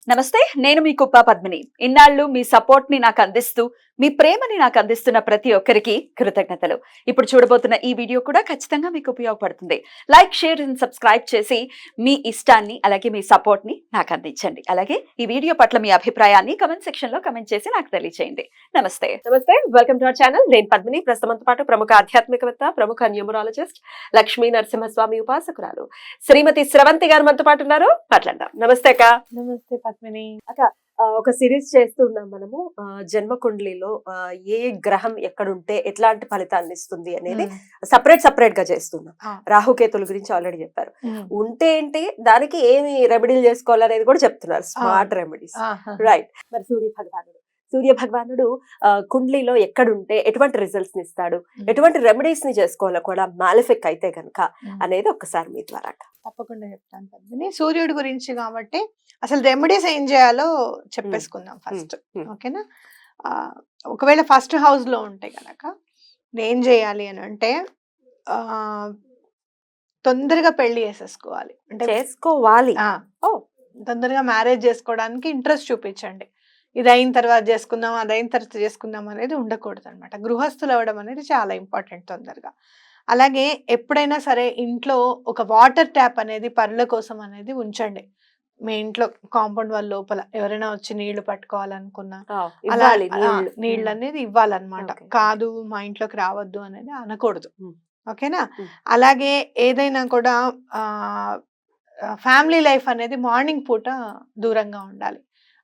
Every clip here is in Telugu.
నమస్తే, నేను మీ కుప్ప పద్మిని. ఇన్నాళ్ళు మీ సపోర్ట్ ని నాకు అందిస్తూ, మీ ప్రేమని నాకు అందిస్తున్న ప్రతి ఒక్కరికి కృతజ్ఞతలు. ఇప్పుడు చూడబోతున్న ఈ వీడియో కూడా ఖచ్చితంగా మీకు ఉపయోగపడుతుంది. లైక్, షేర్ అండ్ సబ్స్క్రైబ్ చేసి మీ ఇష్టాన్ని అలాగే మీ సపోర్ట్ ని నాకు అందించండి. అలాగే ఈ వీడియో పట్ల మీ అభిప్రాయాన్ని కమెంట్ సెక్షన్ లో కమెంట్ చేసి నాకు తెలియజేయండి. నమస్తే. నమస్తే, వెల్కమ్ టు అవర్ ఛానల్. నేను పద్మిని. ప్రస్తుతంతో పాటు ప్రముఖ ఆధ్యాత్మికవేత్త, ప్రముఖ న్యూమరాలజిస్ట్, లక్ష్మీ నరసింహస్వామి ఉపాసకురాలు శ్రీమతి స్రవంతి గారు మనతో పాటు ఉన్నారు. మాట్లాడదాం. నమస్తే అక్క. నమస్తే పద్మిని. అక్క, ఒక సిరీస్ చేస్తున్నాం మనము. జన్మ కుండలిలో ఏ గ్రహం ఎక్కడుంటే ఎట్లాంటి ఫలితాలను ఇస్తుంది అనేది సపరేట్ గా చేస్తున్నాం. రాహుకేతుల గురించి ఆల్రెడీ చెప్పారు. ఉంటే ఏంటి, దానికి ఏమి రెమెడీలు చేసుకోవాలనేది కూడా చెప్తున్నారు. Smart remedies, right? మరి సూర్య భగవానుడు కుండ్లీలో ఎక్కడుంటే ఎటువంటి రిజల్ట్స్ ని ఇస్తాడు, ఎటువంటి రెమెడీస్ ని చేసుకోవాలో కూడా మాలిఫిక్ అయితే కనుక అనేది ఒక్కసారి మీ ద్వారా. తప్పకుండా చెప్తాను పద్మిని. సూర్యుడి గురించి కాబట్టి అసలు రెమెడీస్ ఏం చేయాలో చెప్పేసుకుందాం ఫస్ట్. ఓకేనా? ఒకవేళ ఫస్ట్ హౌస్ లో ఉంటే కనుక ఏం చేయాలి అని అంటే, తొందరగా పెళ్లి చేసేసుకోవాలి. అంటే తొందరగా మ్యారేజ్ చేసుకోవడానికి ఇంట్రెస్ట్ చూపించండి. ఇది అయిన తర్వాత చేసుకుందాం, అది అయిన తర్వాత చేసుకుందాం అనేది ఉండకూడదు అనమాట. గృహస్థులు అవ్వడం అనేది చాలా ఇంపార్టెంట్ తొందరగా. అలాగే ఎప్పుడైనా సరే ఇంట్లో ఒక వాటర్ ట్యాప్ అనేది పనుల కోసం అనేది ఉంచండి. మీ ఇంట్లో కాంపౌండ్ వాళ్ళ లోపల ఎవరైనా వచ్చి నీళ్లు పట్టుకోవాలనుకున్నా అలా నీళ్ళు అనేది ఇవ్వాలన్నమాట. కాదు మా ఇంట్లోకి రావద్దు అనేది అనకూడదు. ఓకేనా? అలాగే ఏదైనా కూడా ఫ్యామిలీ లైఫ్ అనేది మార్నింగ్ పూట దూరంగా ఉండాలి.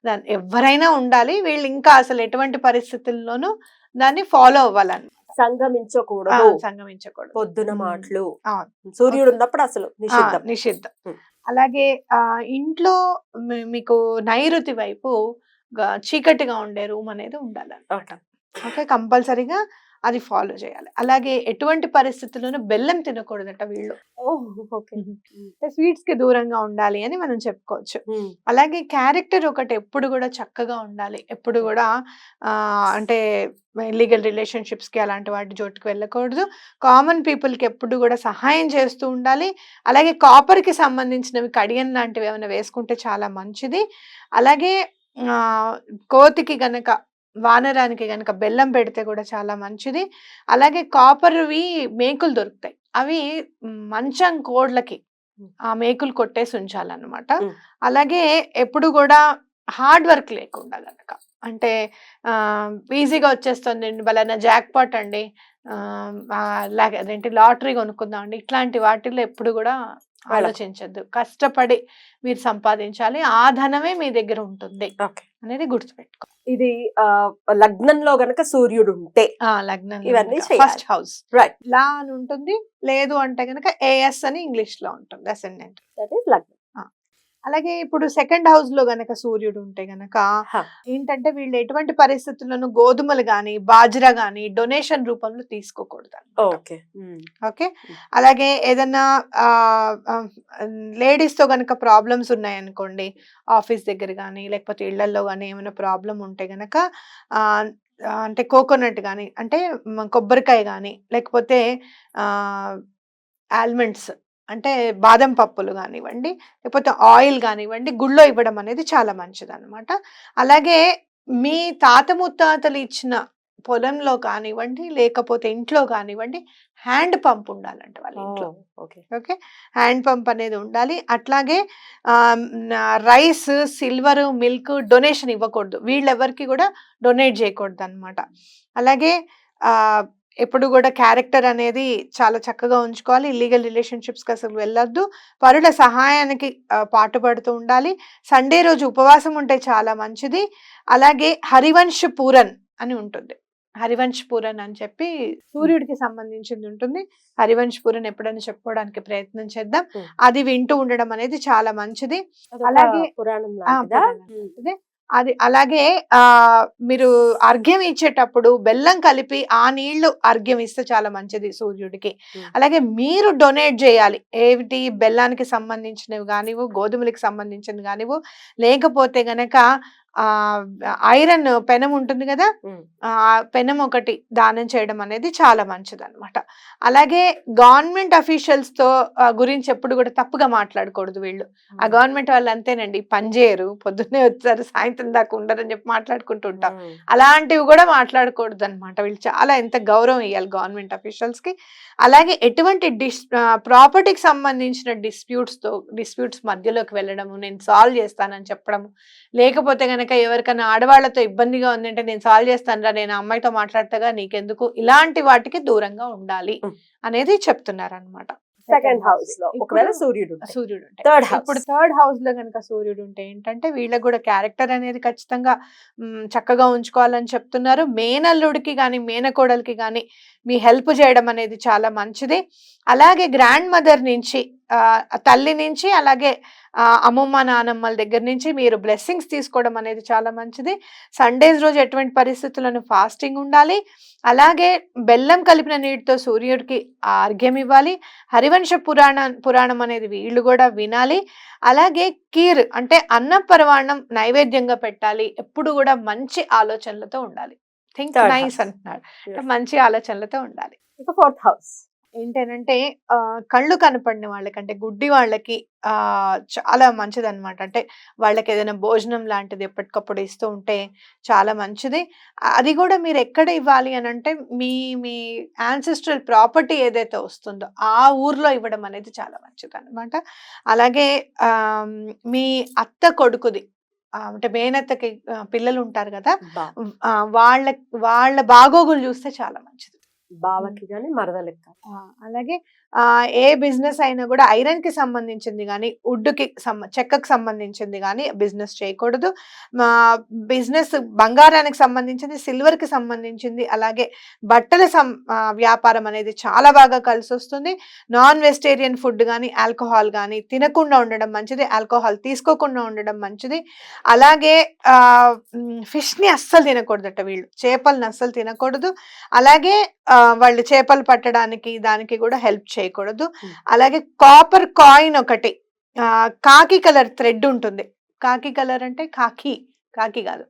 దాన్ని ఎవరైనా ఉండాలి. వీళ్ళు ఇంకా అసలు ఎటువంటి పరిస్థితుల్లోనూ దాన్ని ఫాలో అవ్వాలని. సంగమించకూడదు పొద్దున మాటలు. సూర్యుడు ఉన్నప్పుడు అసలు నిషిద్ధం. అలాగే ఇంట్లో మీకు నైరుతి వైపు చీకటిగా ఉండే రూమ్ అనేది ఉండాలన్నమాట. ఓకే, కంపల్సరీగా అది ఫాలో చేయాలి. అలాగే ఎటువంటి పరిస్థితుల్లోనూ బెల్లం తినకూడదట వీళ్ళు. స్వీట్స్ కి దూరంగా ఉండాలి అని మనం చెప్పుకోవచ్చు. అలాగే క్యారెక్టర్ ఒకటి ఎప్పుడు కూడా చక్కగా ఉండాలి. ఎప్పుడు కూడా అంటే లీగల్ రిలేషన్షిప్స్ కి అలాంటి వాటి జోటికి వెళ్ళకూడదు. కామన్ పీపుల్ కి ఎప్పుడు కూడా సహాయం చేస్తూ ఉండాలి. అలాగే కాపర్ కి సంబంధించినవి కడియన్ లాంటివి ఏమైనా వేసుకుంటే చాలా మంచిది. అలాగే కోతికి గనక వానరానికి గనక బెల్లం పెడితే కూడా చాలా మంచిది. అలాగే కాపర్వి మేకులు దొరుకుతాయి. అవి మంచం కోడ్లకి ఆ మేకులు కొట్టేసి ఉంచాలన్నమాట. అలాగే ఎప్పుడు కూడా హార్డ్ వర్క్ లేకుండా గనక, అంటే ఈజీగా వచ్చేస్తుంది బలైన జాక్ పాట్ అండి, అదేంటి లాటరీ కొనుక్కుందాం అండి, ఇట్లాంటి వాటిల్లో ఎప్పుడు కూడా ఆలోచించద్దు. కష్టపడి మీరు సంపాదించాలి. ఆ ధనమే మీ దగ్గర ఉంటుంది అనేది గుర్తుపెట్టుకో. ఇది లగ్నంలో గనక సూర్యుడు ఉంటే లగ్నం ఇవన్నీ ఫస్ట్ హౌస్, రైట్? లా అని ఉంటుంది. లేదు అంటే గనక ఏఎస్ అని ఇంగ్లీష్ లో ఉంటుంది, అసెండెంట్. దట్ ఈస్ లగ్నం. అలాగే ఇప్పుడు సెకండ్ హౌస్ లో గనక సూర్యుడు ఉంటే గనక ఏంటంటే, వీళ్ళు ఎటువంటి పరిస్థితుల్లోనూ గోధుమలు గాని బాజ్రా గాని డొనేషన్ రూపంలో తీసుకోకూడదు. ఓకే. అలాగే ఏదన్నా లేడీస్ తో గనక ప్రాబ్లమ్స్ ఉన్నాయనుకోండి, ఆఫీస్ దగ్గర గానీ లేకపోతే ఇళ్లలో గానీ ఏమైనా ప్రాబ్లం ఉంటే గనక అంటే కోకోనట్ గానీ, అంటే కొబ్బరికాయ గానీ లేకపోతే ఆల్మండ్స్ అంటే బాదం పప్పులు కానివ్వండి, లేకపోతే ఆయిల్ కానివ్వండి, గుళ్ళో ఇవ్వడం అనేది చాలా మంచిది అనమాట. అలాగే మీ తాత ముత్తాతలు ఇచ్చిన పొలంలో కానివ్వండి లేకపోతే ఇంట్లో కానివ్వండి హ్యాండ్ పంప్ ఉండాలంట వాళ్ళ ఇంట్లో. ఓకే, హ్యాండ్ పంప్ అనేది ఉండాలి. అట్లాగే రైస్, సిల్వర్, మిల్క్ డొనేషన్ ఇవ్వకూడదు. వీళ్ళెవరికి కూడా డొనేట్ చేయకూడదు అనమాట. అలాగే ఎప్పుడు కూడా క్యారెక్టర్ అనేది చాలా చక్కగా ఉంచుకోవాలి. ఇల్లీగల్ రిలేషన్షిప్స్కి అసలు వెళ్ళొద్దు. పరుల సహాయానికి పాటుపడుతూ ఉండాలి. సండే రోజు ఉపవాసం ఉంటే చాలా మంచిది. అలాగే హరివంశ్ పూరన్ అని ఉంటుంది. హరివంశ్ పూరన్ అని చెప్పి సూర్యుడికి సంబంధించింది ఉంటుంది. హరివంశ్ పూరన్ ఎప్పుడైనా చెప్పుకోవడానికి ప్రయత్నం చేద్దాం. అది వింటూ ఉండడం అనేది చాలా మంచిది. అలాగే అది అలాగే మీరు అర్ఘ్యం ఇచ్చేటప్పుడు బెల్లం కలిపి ఆ నీళ్లు అర్ఘ్యం ఇస్తే చాలా మంచిది సూర్యుడికి. అలాగే మీరు డొనేట్ చేయాలి. ఏమిటి, బెల్లానికి సంబంధించినవి కానివ్వు, గోధుమలకి సంబంధించినవి కానివ్వు, లేకపోతే గనక ఐరన్ పెనం ఉంటుంది కదా, ఉమ్. ఆ పెనం ఒకటి దానం చేయడం అనేది చాలా మంచిది అనమాట. అలాగే గవర్నమెంట్ అఫీషియల్స్ తో గురించి ఎప్పుడు కూడా తప్పుగా మాట్లాడకూడదు. వీళ్ళు ఆ గవర్నమెంట్ వాళ్ళు అంతేనండి, పని చేయరు, పొద్దున్నే వచ్చారు సాయంత్రం దాకా ఉండరని చెప్పి మాట్లాడుకుంటూ ఉంటాం. అలాంటివి కూడా మాట్లాడకూడదు అనమాట. వీళ్ళు చాలా ఎంత గౌరవం ఇవ్వాలి గవర్నమెంట్ అఫీషియల్స్ కి. అలాగే ఎటువంటి ప్రాపర్టీకి సంబంధించిన డిస్ప్యూట్స్ మధ్యలోకి వెళ్ళడము, నేను సాల్వ్ చేస్తానని చెప్పడము, లేకపోతే గనక ఎవరికైనా ఆడవాళ్లతో ఇబ్బందిగా ఉందంటే నేను సాల్వ్ చేస్తాను రా, నేను ఆ అమ్మాయితో మాట్లాడతాగా, నీకెందుకు, ఇలాంటి వాటికి దూరంగా ఉండాలి అనేది చెప్తున్నారు అనమాట. సెకండ్ హౌస్ లో ఒకవేళ సూర్యుడు ఉంటే థర్డ్ ఇప్పుడు థర్డ్ హౌస్ లో కనుక సూర్యుడు ఉంటే ఏంటంటే వీళ్ళకి కూడా క్యారెక్టర్ అనేది ఖచ్చితంగా చక్కగా ఉంచుకోవాలని చెప్తున్నారు. మేనల్లుడికి కానీ మేనకోడలికి కానీ మీ హెల్ప్ చేయడం అనేది చాలా మంచిది. అలాగే గ్రాండ్ మదర్ నుంచి తల్లి నుంచి అలాగే అమ్మమ్మ నానమ్మల దగ్గర నుంచి మీరు బ్లెస్సింగ్స్ తీసుకోవడం అనేది చాలా మంచిది. సండేస్ రోజు ఎటువంటి పరిస్థితులను ఫాస్టింగ్ ఉండాలి. అలాగే బెల్లం కలిపిన నీటితో సూర్యుడికి అర్ఘ్యం ఇవ్వాలి. హరివంశ పురాణం అనేది వీళ్ళు కూడా వినాలి. అలాగే కీర్ అంటే అన్నం పరమాన్నం నైవేద్యంగా పెట్టాలి. ఎప్పుడు కూడా మంచి ఆలోచనలతో ఉండాలి. Think Third nice house. అంటున్నారు, మంచి ఆలోచనలతో ఉండాలి. ఇక ఫోర్త్ హౌస్ ఏంటంటే కళ్ళు కనపడిన వాళ్ళకంటే గుడ్డి వాళ్ళకి చాలా మంచిది అనమాట. అంటే వాళ్ళకి ఏదైనా భోజనం లాంటిది ఎప్పటికప్పుడు ఇస్తూ ఉంటే చాలా మంచిది. అది కూడా మీరు ఎక్కడ ఇవ్వాలి అని అంటే మీ మీ యాన్సిస్ట్రల్ ప్రాపర్టీ ఏదైతే వస్తుందో ఆ ఊర్లో ఇవ్వడం అనేది చాలా మంచిది అనమాట. అలాగే మీ అత్త కొడుకుది అంటే మేనత్తకి పిల్లలు ఉంటారు కదా, వాళ్ళ బాగోగులు చూస్తే చాలా మంచిది. బావకి గాని మరదలెక్క. అలాగే ఏ బిజినెస్ అయినా కూడా ఐరన్ కి సంబంధించింది కానీ వుడ్కి చెక్కకు సంబంధించింది కానీ బిజినెస్ చేయకూడదు. బిజినెస్ బంగారానికి సంబంధించింది, సిల్వర్ కి సంబంధించింది, అలాగే బట్టల వ్యాపారం అనేది చాలా బాగా కలిసి వస్తుంది. నాన్ వెజిటేరియన్ ఫుడ్ కానీ ఆల్కహాల్ కానీ తినకుండా ఉండడం మంచిది, ఆల్కహాల్ తీసుకోకుండా ఉండడం మంచిది. అలాగే ఫిష్ ని అస్సలు తినకూడదట వీళ్ళు, చేపలను అస్సలు తినకూడదు. అలాగే వాళ్ళు చేపలు పట్టడానికి దానికి కూడా హెల్ప్ చేయకూడదు. అలాగే కాపర్ కాయిన్ ఒకటి, కాకి కలర్ థ్రెడ్ ఉంటుంది. కాకి కలర్ అంటే కాకి కాదు,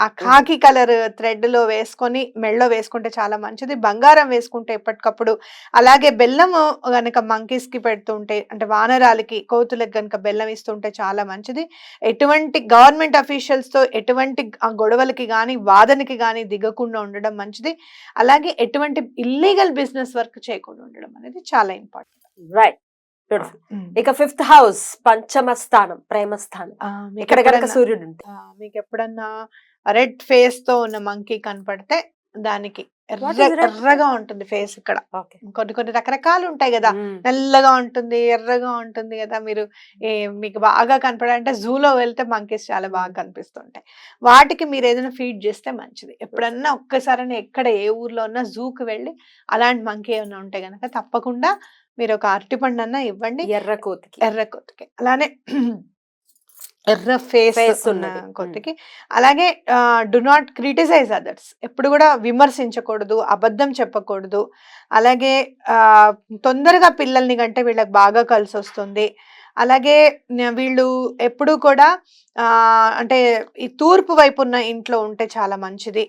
ఆ కాకి కలర్ థ్రెడ్ లో వేసుకొని మెళ్ళో వేసుకుంటే చాలా మంచిది. బంగారం వేసుకుంటే ఎప్పటికప్పుడు. అలాగే బెల్లము గనక మంకీస్ కి పెడుతుంటే అంటే వానరాలకి కోతులకు గనక బెల్లం ఇస్తుంటే చాలా మంచిది. ఎటువంటి గవర్నమెంట్ అఫీషియల్స్ తో ఎటువంటి గొడవలకి కానీ వాదనకి కానీ దిగకుండా ఉండడం మంచిది. అలాగే ఎటువంటి ఇల్లీగల్ బిజినెస్ వర్క్ చేయకుండా ఉండడం అనేది చాలా ఇంపార్టెంట్. రైట్. ఇక ఫిఫ్త్ హౌస్ పంచమ స్థానం, ప్రేమ స్థానం. ఇక్కడ కనుక సూర్యుడు ఉంటే మీకు ఎప్పుడన్నా రెడ్ ఫేస్ తో ఉన్న మంకీ కనపడితే దానికి ఎర్రగా ఉంటుంది ఫేస్. ఇక్కడ కొన్ని రకరకాలు ఉంటాయి కదా, నల్లగా ఉంటుంది, ఎర్రగా ఉంటుంది కదా. మీకు బాగా కనపడాలంటే జూలో వెళ్తే మంకీస్ చాలా బాగా కనిపిస్తుంటాయి. వాటికి మీరు ఏదైనా ఫీడ్ చేస్తే మంచిది. ఎప్పుడన్నా ఒక్కసారి ఎక్కడ ఏ ఊర్లో ఉన్నా జూకి వెళ్ళి అలాంటి మంకీ ఏమైనా ఉంటే గనక తప్పకుండా మీరు ఒక అరటిపండు అన్నా ఇవ్వండి ఎర్ర కోతికి. అలానే ఎర్ర ఫేస్ ఉన్న కొద్దికి. అలాగే డు నాట్ క్రిటిసైజ్ అదర్స్, ఎప్పుడు కూడా విమర్శించకూడదు, అబద్ధం చెప్పకూడదు. అలాగే తొందరగా పిల్లల్ని కంటే వీళ్ళకి బాగా కలిసి వస్తుంది. అలాగే వీళ్ళు ఎప్పుడు కూడా అంటే ఈ తూర్పు వైపు ఉన్న ఇంట్లో ఉంటే చాలా మంచిది.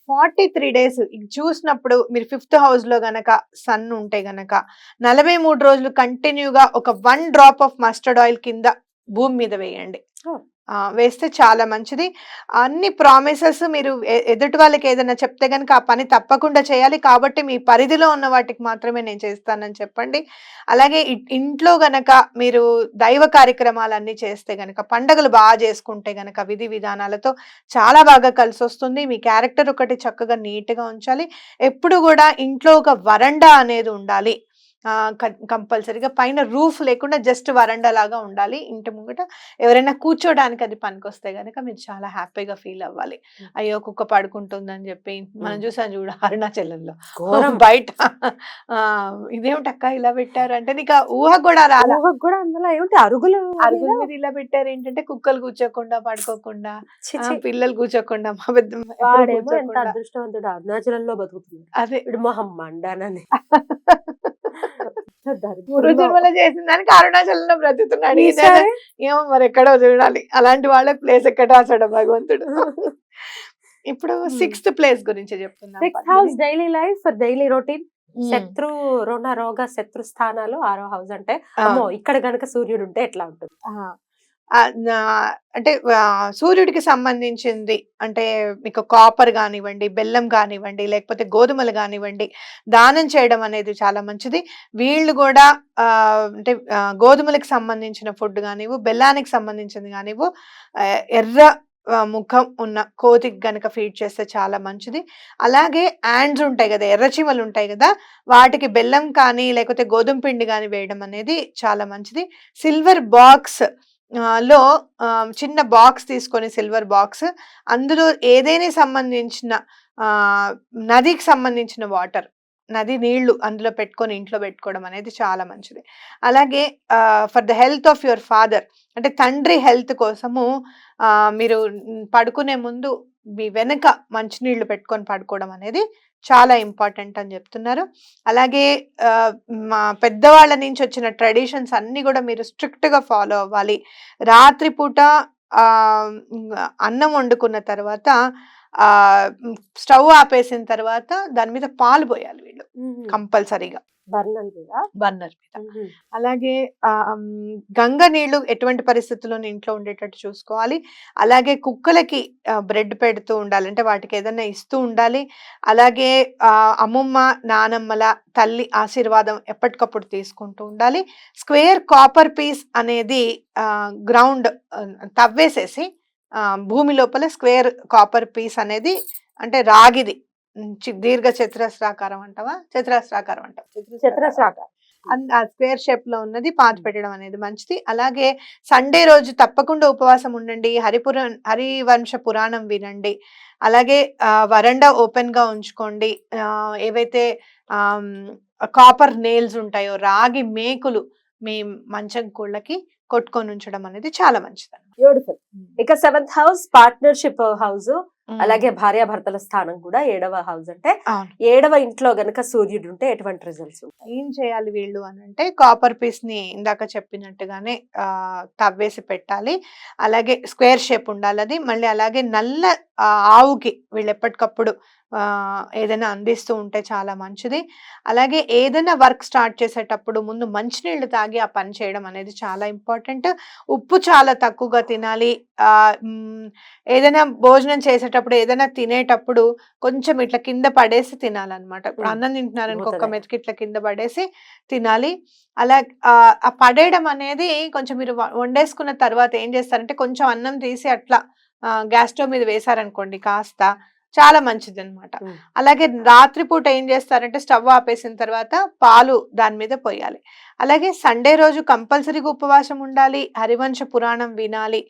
43 days చూసినప్పుడు మీరు 5th హౌస్ లో గనక సన్ ఉంటే గనక 43 రోజులు కంటిన్యూగా ఒక 1 drop ఆఫ్ మస్టర్డ్ ఆయిల్ కింద భూమి మీద వేయండి. వేస్తే చాలా మంచిది. అన్ని ప్రామిసెస్ మీరు ఎదుటి వాళ్ళకి ఏదైనా చెప్తే గనక ఆ పని తప్పకుండా చేయాలి. కాబట్టి మీ పరిధిలో ఉన్న వాటికి మాత్రమే నేను చేస్తానని చెప్పండి. అలాగే ఇంట్లో గనక మీరు దైవ కార్యక్రమాలన్నీ చేస్తే గనక, పండుగలు బాగా చేసుకుంటే గనక విధి విధానాలతో చాలా బాగా కలిసి వస్తుంది. మీ క్యారెక్టర్ ఒకటి చక్కగా నీట్గా ఉంచాలి. ఎప్పుడు కూడా ఇంట్లో ఒక వరండా అనేది ఉండాలి. కంపల్సరీగా పైన రూఫ్ లేకుండా జస్ట్ వరండా లాగా ఉండాలి. ఇంటి ముంగట ఎవరైనా కూర్చోడానికి అది పనికొస్తే గనక మీరు చాలా హ్యాపీగా ఫీల్ అవ్వాలి. అయ్యో కుక్క పడుకుంటుందని చెప్పి మనం చూసాం చూడ అరుణాచలంలో బయట ఇదేమిటక్క ఇలా పెట్టారు అంటే నీకు ఊహ కూడా రాలా. అందులో ఏమిటి అరుగుల మీద ఇలా పెట్టారు ఏంటంటే కుక్కలు కూర్చోకుండా పడుకోకుండా, పిల్లలు కూర్చోకుండా, మా పెద్ద ఎంత అదృష్టవంతుడు అరుణాచలంలో బతుకుతుంది. అదే మొహం మండానని. పూర్వజన్మలో చేసిన దానికి అరుణాచలంలో బ్రతుకుతున్నాడు ఈయన. ఈసారి ఏమో మరి ఎక్కడో చూడాలి, అలాంటి వాళ్ళ ప్లేస్ ఎక్కడ రాసాడు భగవంతుడు. ఇప్పుడు 6th ప్లేస్ గురించి చెప్తున్నాం. 6th house daily life, daily routine, శత్రు రుణ రోగ శత్రు స్థానాలు 6వ హౌస్ అంటే అమ్మో ఇక్కడ గనక సూర్యుడు ఉంటే ఎట్లా ఉంటుంది? అంటే సూర్యుడికి సంబంధించింది అంటే మీకు కాపర్ కానివ్వండి, బెల్లం కానివ్వండి, లేకపోతే గోధుమలు కానివ్వండి, దానం చేయడం అనేది చాలా మంచిది. వీళ్ళు కూడా అంటే గోధుమలకు సంబంధించిన ఫుడ్ కానివ్వు, బెల్లానికి సంబంధించింది కానివ్వు, ఎర్ర ముఖం ఉన్న కోతికి గనక ఫీడ్ చేస్తే చాలా మంచిది. అలాగే యాండ్స్ ఉంటాయి కదా, ఎర్రచీమలు ఉంటాయి కదా, వాటికి బెల్లం కానీ లేకపోతే గోధుమ పిండి కానీ వేయడం అనేది చాలా మంచిది. సిల్వర్ బాక్స్ లో చిన్న బాక్స్ తీసుకొని, సిల్వర్ బాక్స్, అందులో ఏదైనా సంబంధించిన నదికి సంబంధించిన వాటర్, నది నీళ్లు అందులో పెట్టుకొని ఇంట్లో పెట్టుకోవడం అనేది చాలా మంచిది. అలాగే for the health of your father అంటే తండ్రి హెల్త్ కోసము మీరు పడుకునే ముందు మీ వెనక మంచినీళ్లు పెట్టుకొని పడుకోవడం అనేది చాలా ఇంపార్టెంట్ అని చెప్తున్నారు. అలాగే మా పెద్దవాళ్ళ నుంచి వచ్చిన ట్రెడిషన్స్ అన్ని కూడా మీరు స్ట్రిక్ట్ గా ఫాలో అవ్వాలి. రాత్రిపూట అన్నం వండుకున్న తర్వాత స్టవ్ ఆపేసిన తర్వాత దాని మీద పాలు పోయాలి వీళ్ళు కంపల్సరీగా, బర్నర్ మీద. అలాగే గంగ నీళ్లు ఎటువంటి పరిస్థితుల్లోనూ ఇంట్లో ఉండేటట్టు చూసుకోవాలి. అలాగే కుక్కలకి బ్రెడ్ పెడుతూ ఉండాలి, అంటే వాటికి ఏదైనా ఇస్తూ ఉండాలి. అలాగే అమ్మమ్మ నానమ్మల తల్లి ఆశీర్వాదం ఎప్పటికప్పుడు తీసుకుంటూ ఉండాలి. స్క్వేర్ కాపర్ పీస్ అనేది గ్రౌండ్ తవ్వేసేసి భూమి లోపల స్క్వేర్ కాపర్ పీస్ అనేది అంటే రాగిది, దీర్ఘ చతురస్రాకారం అంటావా, చతురస్రాకారం అంటావా, చతురస్రాకారం ఆ స్క్వేర్ షేప్ లో ఉన్నది పాతి పెట్టడం అనేది మంచిది. అలాగే సండే రోజు తప్పకుండా ఉపవాసం ఉండండి, హరివంశ పురాణం వినండి. అలాగే వరండా ఓపెన్ గా ఉంచుకోండి. ఏవైతే కాపర్ నెయిల్స్ ఉంటాయో, రాగి మేకులు మీ మంచం కోళ్ళకి కొట్టుకొని ఉంచడం అనేది చాలా మంచిది. బ్యూటిఫుల్. ఇక 7th హౌస్ పార్ట్నర్షిప్ హౌస్, అలాగే భార్యాభర్తల స్థానం కూడా 7వ హౌస్. అంటే 7వ ఇంట్లో గనక సూర్యుడు ఉంటే ఎటువంటి రిజల్ట్స్ ఉంటాయి? ఏం చేయాలి వీళ్ళు అని అంటే, కాపర్ పీస్ ని ఇందాక చెప్పినట్టుగానే తవ్వేసి పెట్టాలి. అలాగే స్క్వేర్ షేప్ ఉండాలి అది. మళ్ళీ అలాగే నల్ల ఆవుకి వీళ్ళు ఎప్పటికప్పుడు ఏదైనా అందిస్తూ ఉంటే చాలా మంచిది. అలాగే ఏదైనా వర్క్ స్టార్ట్ చేసేటప్పుడు ముందు మంచినీళ్ళు తాగి ఆ పని చేయడం అనేది చాలా ఇంపార్టెంట్. ఉప్పు చాలా తక్కువగా తినాలి. ఏదైనా భోజనం చేసేటప్పుడు, ఏదైనా తినేటప్పుడు కొంచెం ఇట్లా కింద పడేసి తినాలన్నమాట. ఇప్పుడు అన్నం తింటున్నారనుకో, ఒక్క మెతుకు ఇట్లా కింద పడేసి తినాలి. అలా ఆ పడేయడం అనేది కొంచెం మీరు వండేసుకున్న తర్వాత ఏం చేస్తారంటే, కొంచెం అన్నం తీసి అట్లా గ్యాస్ స్టవ్ మీద వేసారనుకోండి కాస్త, చాలా మంచిది అనమాట. అలాగే రాత్రిపూట ఏం చేస్తారంటే, స్టవ్ ఆపేసిన తర్వాత పాలు దాని మీద పోయాలి. అలాగే సండే రోజు కంపల్సరీగా ఉపవాసం ఉండాలి, హరివంశ పురాణం వినాలి.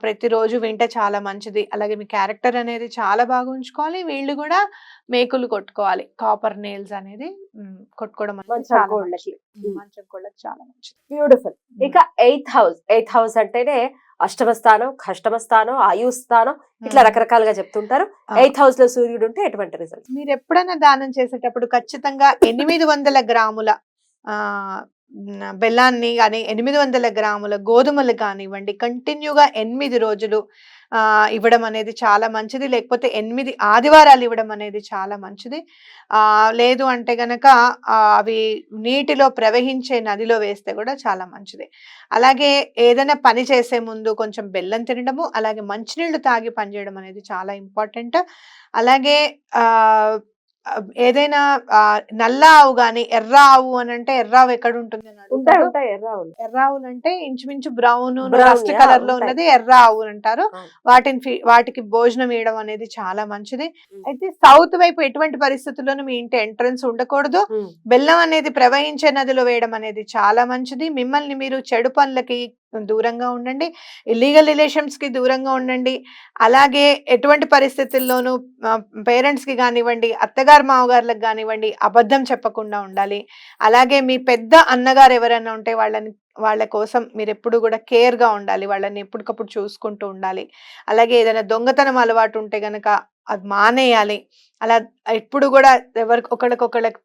ప్రతిరోజు వింటే చాలా మంచిది. అలాగే మీ క్యారెక్టర్ అనేది చాలా బాగా ఉంచుకోవాలి. వీళ్ళు కూడా మేకులు కొట్టుకోవాలి, కాపర్ నెయిల్స్ అనేది కొట్టుకోవడం అనేది చాలా మంచిది. మంచం కోళ్ళకి చాలా మంచిది. బ్యూటిఫుల్. ఇక 8th హౌస్ అంటేనే అష్టమ స్థానం, కష్టమ స్థానం, ఆయు స్థానం, ఇట్లా రకరకాలుగా చెప్తుంటారు. 8th హౌస్ లో సూర్యుడు ఉంటే ఎటువంటి రిజల్ట్? మీరు ఎప్పుడైనా దానం చేసేటప్పుడు ఖచ్చితంగా 800 గ్రాముల బెల్లాన్ని కానీ, 800 గ్రాముల గోధుమలు కానివ్వండి, కంటిన్యూగా 8 రోజులు ఇవ్వడం అనేది చాలా మంచిది. లేకపోతే 8 ఆదివారాలు ఇవ్వడం అనేది చాలా మంచిది. లేదు అంటే గనక అవి నీటిలో ప్రవహించే నదిలో వేస్తే కూడా చాలా మంచిది. అలాగే ఏదైనా పని చేసే ముందు కొంచెం బెల్లం తినడము, అలాగే మంచినీళ్లు తాగి పనిచేయడం అనేది చాలా ఇంపార్టెంట్. అలాగే ఏదైనా నల్ల ఆవు గాని, ఎర్ర ఆవు అని అంటే, ఎర్ర ఆవు ఎక్కడ ఉంటుంది అని అడుగుతారు. ఎర్ర ఆవులు అంటే ఇంచుమించు బ్రౌన్ రస్ట్ కలర్ లో ఉన్నది ఎర్ర ఆవు అంటారు. వాటికి భోజనం వేయడం అనేది చాలా మంచిది. అయితే సౌత్ వైపు ఎటువంటి పరిస్థితుల్లోనూ మీ ఇంటి ఎంట్రన్స్ ఉండకూడదు. బెల్లం అనేది ప్రవహించే నదిలో వేయడం అనేది చాలా మంచిది. మిమ్మల్ని మీరు చెడు పనులకి దూరంగా ఉండండి, ఇల్లీగల్ రిలేషన్స్ కి దూరంగా ఉండండి. అలాగే ఎటువంటి పరిస్థితుల్లోనూ పేరెంట్స్ కి కానివ్వండి, అత్తగారు మామగారులకు కానివ్వండి, అబద్ధం చెప్పకుండా ఉండాలి. అలాగే మీ పెద్ద అన్నగారు ఎవరైనా ఉంటే వాళ్ళ కోసం మీరు ఎప్పుడు కూడా కేర్ గా ఉండాలి, వాళ్ళని ఎప్పటికప్పుడు చూసుకుంటూ ఉండాలి. అలాగే ఏదైనా దొంగతనం అలవాటు ఉంటే గనక అది మానేయాలి. అలా ఎప్పుడు కూడా ఒకళ్ళకొకళ్ళకి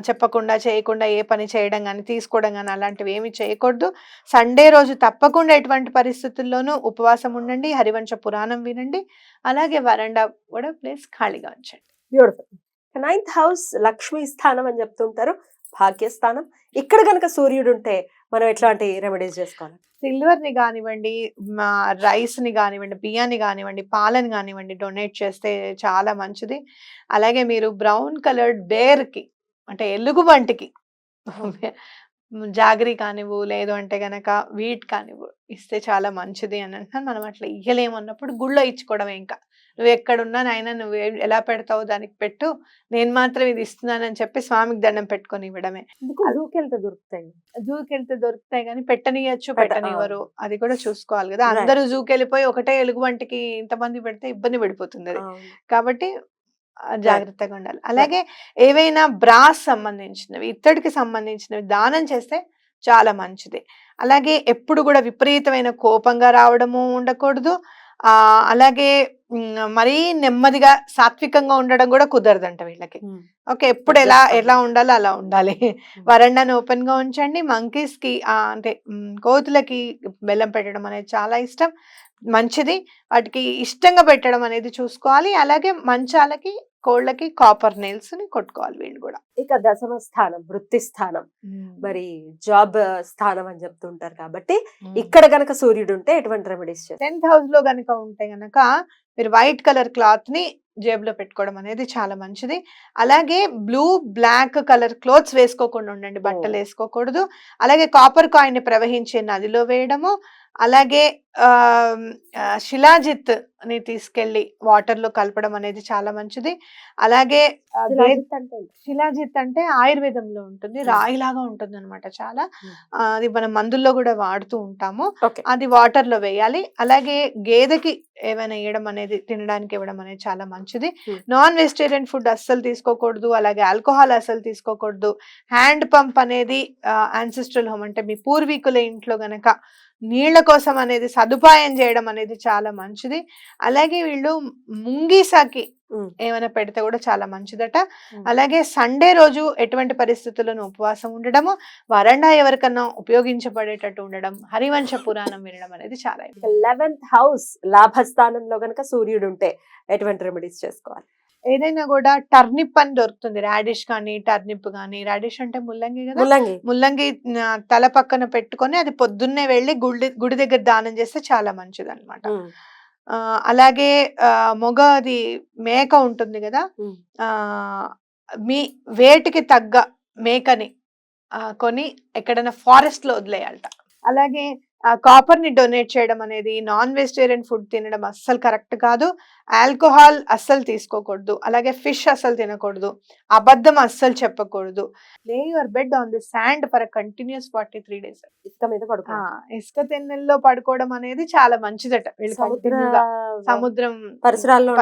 చెప్పకుండా చేయకుండా ఏ పని చేయడం గాని, తీసుకోవడం గాని అలాంటివి ఏమి చేయకూడదు. సండే రోజు తప్పకుండా ఎటువంటి పరిస్థితుల్లోనూ ఉపవాసం ఉండండి. హరివంశ పురాణం వినండి. అలాగే వరండా కూడా ప్లేస్ ఖాళీగా ఉంచండి. బ్యూటిఫుల్. 9th హౌస్ లక్ష్మీ స్థానం అని చెప్తుంటారు, భాగ్యస్థానం. ఇక్కడ గనక సూర్యుడు ఉంటే మనం ఎట్లాంటి రెమెడీస్ చేసుకోవాలి? సిల్వర్‌ని గానివ్వండి, రైస్‌ని గానివ్వండి, బియ్యాన్ని గానివ్వండి, పాలని గానివ్వండి డొనేట్ చేస్తే చాలా మంచిది. అలాగే మీరు బ్రౌన్ కలర్డ్ బేర్‌కి అంటే ఎలుగుబంటికి జాగరీ కానివ్వు, లేదు అంటే గనక వీట్ కానివ్వు ఇస్తే చాలా మంచిది అని అంటున్నాను. మనం అట్లా ఇయ్యలేము అన్నప్పుడు గుళ్ళో ఇచ్చుకోవడమే ఇంకా. నువ్వెక్కడున్నా నాయనా నువ్వు ఎలా పెడతావో దానికి పెట్టు. నేను మాత్రం ఇది ఇస్తున్నానని చెప్పి స్వామికి దండం పెట్టుకొని ఇవ్వడమే. జూకెళ్తే దొరుకుతాయి. జూకెళ్తే దొరుకుతాయి గానీ పెట్టనియొచ్చు, పెట్ట- పెట్టనివ్వరు. అది కూడా చూసుకోవాలి కదా. Right. అందరూ జూకెళ్ళిపోయి ఒకటే ఎలుగుబంటికి ఇంతమంది పెడితే ఇబ్బంది పడిపోతుంది అది. అవును. కాబట్టి జాగ్రత్తగా ఉండాలి. అలాగే ఏవైనా బ్రాస్ సంబంధించినవి, ఇత్తడికి సంబంధించినవి దానం చేస్తే చాలా మంచిది. అలాగే ఎప్పుడు కూడా విపరీతమైన కోపంగా రావడము ఉండకూడదు. అలాగే మరీ నెమ్మదిగా సాత్వికంగా ఉండడం కూడా కుదరదంట వీళ్ళకి. ఓకే, ఎప్పుడు ఎలా ఉండాలో అలా ఉండాలి. వరండాను ఓపెన్ గా ఉంచండి. మంకీస్ కి అంటే కోతులకి బెల్లం పెట్టడం అనేది చాలా ఇష్టం, మంచిది. వాటికి ఇష్టంగా పెట్టడం అనేది చూసుకోవాలి. అలాగే మంచాలకి కోళ్ళకి కాపర్ నెయిల్స్ ని కొట్టుకోవాలి వీళ్ళు కూడా. ఇక దశమ స్థానం వృత్తి స్థానం, మరి జాబ్ స్థానం అని చెప్తుంటారు కాబట్టి ఇక్కడ గనక సూర్యుడు ఉంటే ఎటువంటి రెమెడీస్ చేస్తారు? 10th హౌస్ లో గనక ఉంటే గనక మీరు వైట్ కలర్ క్లాత్ ని జేబులో పెట్టుకోవడం అనేది చాలా మంచిది. అలాగే బ్లూ బ్లాక్ కలర్ క్లోత్స్ వేసుకోకుండా ఉండండి, బట్టలు వేసుకోకూడదు. అలాగే కాపర్ కాయిన్ ని ప్రవహించే నదిలో వేయడము, అలాగే శిలాజిత్ ని తీసుకెళ్లి వాటర్ లో కలపడం అనేది చాలా మంచిది. అలాగే శిలాజిత్ అంటే ఆయుర్వేదంలో ఉంటుంది, రాయిలాగా ఉంటుంది అనమాట చాలా. అది మనం మందుల్లో కూడా వాడుతూ ఉంటాము. అది వాటర్ లో వేయాలి. అలాగే గేదెకి ఏమైనా ఇవ్వడం అనేది, తినడానికి ఇవ్వడం అనేది చాలా మంచిది. నాన్ వెజిటేరియన్ ఫుడ్ అస్సలు తీసుకోకూడదు. అలాగే ఆల్కహాల్ అస్సలు తీసుకోకూడదు. హ్యాండ్ పంప్ అనేది యాన్సిస్ట్రల్ హోమ్ అంటే మీ పూర్వీకుల ఇంట్లో గనక నీళ్ల కోసం అనేది సదుపాయం చేయడం అనేది చాలా మంచిది. అలాగే వీళ్ళు ముంగీసాకి ఏమైనా పెడితే కూడా చాలా మంచిదట. అలాగే సండే రోజు ఎటువంటి పరిస్థితులను ఉపవాసం ఉండడము, వరండా ఎవరికన్నా ఉపయోగించబడేటట్టు ఉండడం, హరివంశ పురాణం వినడం అనేది చాలా. 11th హౌస్ లాభస్థానంలో గనక సూర్యుడు ఉంటే ఎటువంటి రెమెడీస్ చేసుకోవాలి? ఏదైనా కూడా టర్నిప్ అని దొరుకుతుంది, రాడిష్ కానీ టర్నిప్ కానీ. రాడిష్ అంటే ముల్లంగి కదా, ముల్లంగి తల పక్కన పెట్టుకొని అది పొద్దున్నే వెళ్ళి గుడి దగ్గర దానం చేస్తే చాలా మంచిది అనమాట. అలాగే అది మేక ఉంటుంది కదా, మీ వేటికి తగ్గ మేకని కొని ఎక్కడైనా ఫారెస్ట్ లో వదిలేయాలట. అలాగే కాపర్ ని డొనేట్ చేయడం అనేది, నాన్ వెజిటేరియన్ ఫుడ్ తినడం అస్సలు కరెక్ట్ కాదు. ఆల్కహాల్ అస్సలు తీసుకోకూడదు. అలాగే ఫిష్ అస్సలు తినకూడదు. అబద్ధం అస్సలు చెప్పకూడదు. లే your bed on the sand for continuous 43 days. ఇసుక మీద పడుకో. ఇసుక తెన్నెల్లో పడుకోవడం అనేది చాలా మంచిదట. వీళ్ళు సముద్రం పరిసరాల్లో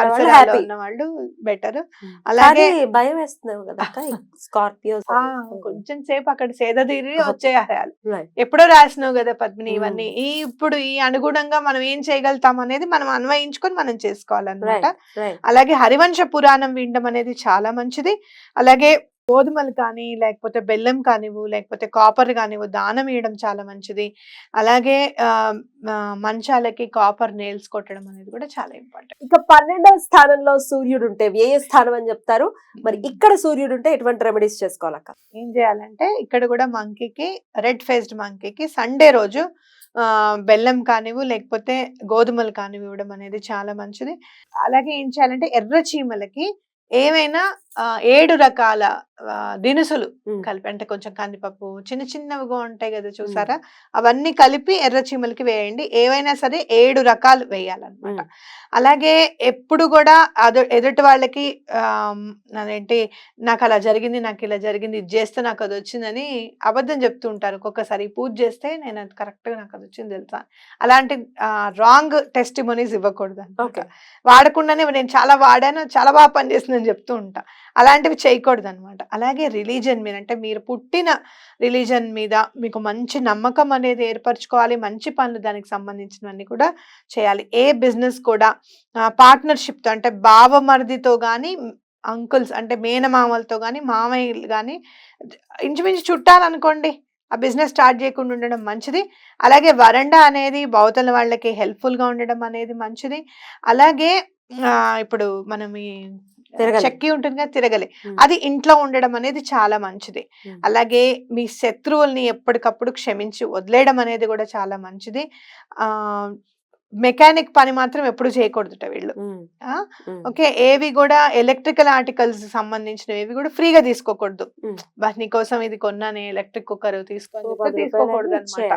ఉన్న వాళ్ళు బెటర్. అలాగే భయం వేస్తుంది కదా స్కార్పియోస్, కొంచెం సేపు అక్కడ సేద తీరి వచ్చేయాలి. ఎప్పుడో రాసినావు కదా పద్మిని ఇవన్నీ. ఇప్పుడు ఈ అనుగుణంగా మనం ఏం చేయగలుగుతాం అనేది మనం అన్వయించుకొని మనం చేసుకోవాలన్నమాట. అలాగే హరివంశ పురాణం వినడం అనేది చాలా మంచిది. అలాగే గోధుమలు కానీ, లేకపోతే బెల్లం కానివ్వు, లేకపోతే కాపర్ కానివ్వు దానం ఇవ్వడం చాలా మంచిది. అలాగే మంచాలకి కాపర్ నెయిల్స్ కొట్టడం అనేది కూడా చాలా ఇంపార్టెంట్. ఇక 12వ స్థానంలో సూర్యుడు ఉంటే వ్యయ స్థానం అని చెప్తారు. మరి ఇక్కడ సూర్యుడు ఉంటే ఎటువంటి రెమెడీస్ చేసుకోవాలక్క? ఏం చేయాలంటే ఇక్కడ కూడా మంకీకి, రెడ్ ఫేస్డ్ మంకీకి సండే రోజు బెల్లం కానివ్వు, లేకపోతే గోధుమలు కానివ్వు ఇవ్వడం అనేది చాలా మంచిది. అలాగే ఏం చేయాలంటే ఎర్ర చీమలకి ఏమైనా 7 రకాల దినుసులు కలిపి, అంటే కొంచెం కందిపప్పు చిన్న చిన్నవిగా ఉంటాయి కదా చూసారా, అవన్నీ కలిపి ఎర్ర చీమలకి వేయండి. ఏవైనా సరే 7 రకాలు వేయాలన్నమాట. అలాగే ఎప్పుడు కూడా ఎదుటి వాళ్ళకి అదేంటి నాకు అలా జరిగింది, నాకు ఇలా జరిగింది, ఇది చేస్తే నాకు అది వచ్చిందని అబద్ధం చెప్తూ ఉంటారు. ఒక్కొక్కసారి పూజ చేస్తే నేను అది కరెక్ట్ గా నాకు అది వచ్చింది తెలుసా, అలాంటి రాంగ్ టెస్టిమోనీస్ ఇవ్వకూడదు అనమాట. వాడకుండానే నేను చాలా వాడాను, చాలా బాగా పనిచేస్తుందని చెప్తూ ఉంటా. అలాంటివి చేయకూడదు అనమాట. అలాగే రిలీజన్ మీద, అంటే మీరు పుట్టిన రిలీజన్ మీద మీకు మంచి నమ్మకం అనేది ఏర్పరచుకోవాలి. మంచి పనులు దానికి సంబంధించినవన్నీ కూడా చేయాలి. ఏ బిజినెస్ కూడా పార్ట్నర్షిప్ తో, అంటే బావమరిదితో కానీ అంకుల్స్ అంటే మేనమామలతో కానీ మామయ్యలు కానీ ఇంచుమించు చుట్టాలనుకోండి ఆ బిజినెస్ స్టార్ట్ చేయకుండా ఉండడం మంచిది. అలాగే వరండా అనేది అవతల వాళ్ళకి హెల్ప్ఫుల్గా ఉండడం అనేది మంచిది. అలాగే ఇప్పుడు మనం ఈ తిరగలి. చెక్కి ఉంటుంది కదా తిరగలి, అది ఇంట్లో ఉండడం అనేది చాలా మంచిది. అలాగే మీ శత్రువుల్ని ఎప్పటికప్పుడు క్షమించి వదిలేయడం అనేది కూడా చాలా మంచిది. మెకానిక్ పని మాత్రం ఎప్పుడు చేయకూడదుట వీళ్ళు. ఓకే, ఏవి కూడా ఎలక్ట్రికల్ ఆర్టికల్స్ సంబంధించినవి ఏవి కూడా ఫ్రీగా తీసుకోకూడదు. బట్ నీకోసం ఇది కొన్నాను ఎలక్ట్రిక్ కుక్కర్ తీసుకోకూడదు అనమాట.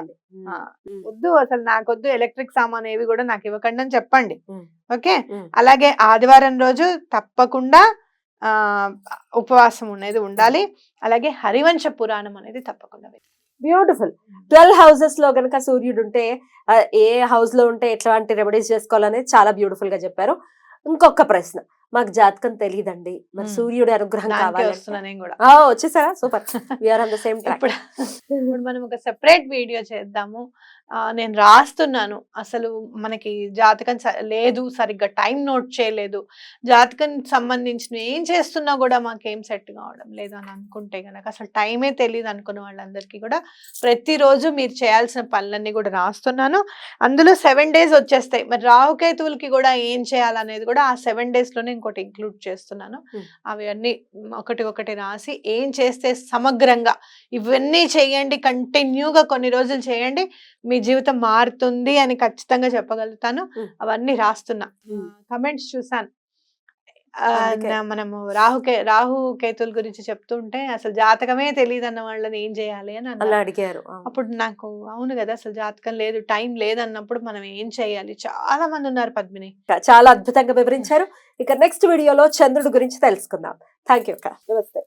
వద్దు, అసలు నాకొద్దు ఎలక్ట్రిక్ సామాన్ ఏవి కూడా నాకు ఇవ్వకండి అని చెప్పండి. ఓకే, అలాగే ఆదివారం రోజు తప్పకుండా ఉపవాసం అనేది ఉండాలి. అలాగే హరివంశ పురాణం అనేది తప్పకుండా. బ్యూటిఫుల్. 12 హౌసెస్ లో గనక సూర్యుడు ఉంటే ఏ హౌస్ లో ఉంటే ఎట్లాంటి రెమెడీస్ చేసుకోవాలనేది చాలా బ్యూటిఫుల్ గా చెప్పారు. ఇంకొక ప్రశ్న, మాకు జాతకం తెలియదండి, మరి సూర్యుడి అనుగ్రహం కావాలి. వచ్చేసారా? Super, we are on the same track. ఇప్పుడు మనం ఒక సెపరేట్ వీడియో చేద్దాము. నేను రాస్తున్నాను, అసలు మనకి జాతకం లేదు, సరిగ్గా టైం నోట్ చేయలేదు, జాతకం సంబంధించిన ఏం చేస్తున్నా కూడా మాకేం సెట్ కావడం లేదు అని అనుకుంటే కనుక, అసలు టైమే తెలియదు అనుకున్న వాళ్ళందరికీ కూడా ప్రతిరోజు మీరు చేయాల్సిన పనులన్నీ కూడా రాస్తున్నాను. అందులో 7 days వచ్చేస్తాయి. మరి రాహుకేతువులకి కూడా ఏం చేయాలనేది కూడా ఆ 7 days లోనే ఇంకోటి ఇంక్లూడ్ చేస్తున్నాను. అవి అన్ని ఒకటి రాసి ఏం చేస్తే సమగ్రంగా ఇవన్నీ చేయండి, కంటిన్యూగా కొన్ని రోజులు చేయండి, మీ జీవితం మారుతుంది అని ఖచ్చితంగా చెప్పగలుగుతాను. అవన్నీ రాస్తున్నా. కమెంట్స్ చూసాను. మనము రాహు కేతుల గురించి చెప్తుంటే అసలు జాతకమే తెలియదు అన్న వాళ్ళని ఏం చేయాలి అని అడిగారు. అప్పుడు నాకు అవును కదా, అసలు జాతకం లేదు, టైం లేదన్నప్పుడు మనం ఏం చేయాలి? చాలా మంది ఉన్నారు పద్మిని. చాలా అద్భుతంగా వివరించారు. ఇక నెక్స్ట్ వీడియోలో చంద్రుడి గురించి తెలుసుకుందాం. థ్యాంక్ యూ అక్క. నమస్తే.